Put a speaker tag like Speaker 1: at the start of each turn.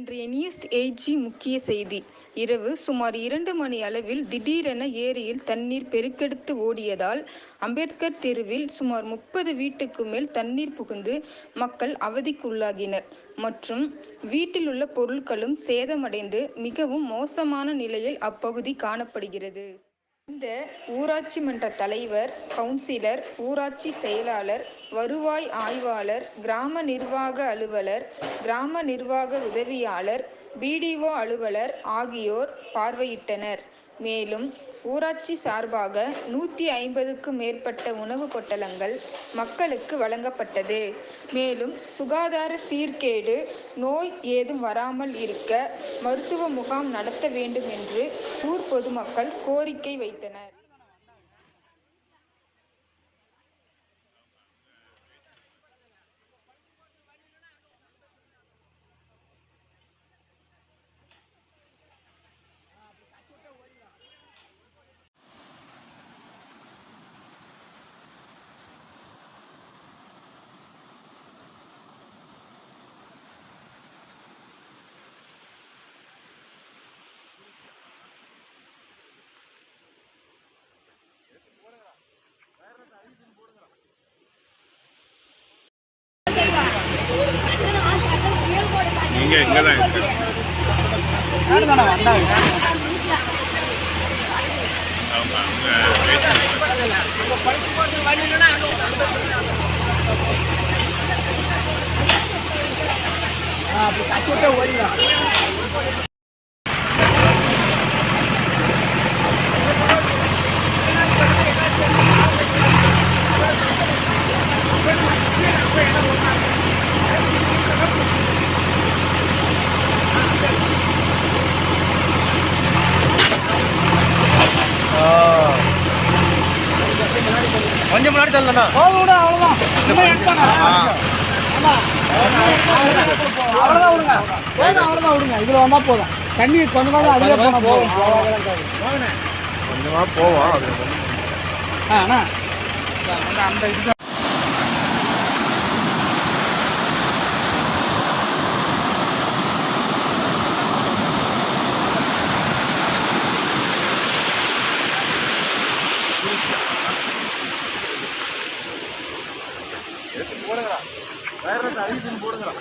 Speaker 1: இன்றைய news 8G முக்கிய செய்தி. இரவு சுமார் 2 மணி அளவில் திடீரென ஏரியில் தண்ணீர் பெருக்கெடுத்து ஓடியதால் அம்பேத்கர் தெருவில் சுமார் 30 வீட்டுக்கு மேல் தண்ணீர் புகுந்து மக்கள் அவதிக்குள்ளாகினர் மற்றும் வீட்டில் உள்ள பொருட்களும் சேதமடைந்து மிகவும் மோசமான நிலையில் அப்பகுதி காணப்படுகிறது. இந்த ஊராட்சி மன்ற தலைவர், கவுன்சிலர், ஊராட்சி செயலாளர், வருவாய் ஆய்வாளர், கிராம நிர்வாக அலுவலர், கிராம நிர்வாக உதவியாளர், BDO அலுவலர் ஆகியோர் பார்வையிட்டனர். மேலும் ஊராட்சி சார்பாக 150க்கும் மேற்பட்ட உணவு பொட்டலங்கள் மக்களுக்கு வழங்கப்பட்டது. மேலும் சுகாதார சீர்கேடு, நோய் ஏதும் வராமல் இருக்க மருத்துவ முகாம் நடத்த வேண்டும் என்று ஊர் பொதுமக்கள் கோரிக்கை வைத்தனர்.
Speaker 2: நீங்க எங்க தான் இருக்கு? கொஞ்சம் முன்னாடி தள்ளனா அவ்வளவுதான்
Speaker 3: அவ்வளவுதான் விடுங்க. இதுல வந்தா போதும். தண்ணி கொஞ்சமா தான் அதிலே போனா போதும்.
Speaker 2: கொஞ்சமா போவோம்.
Speaker 3: அந்த இது
Speaker 2: போடுங்கடா. வேற அழிஞ்சு போடுங்கடா.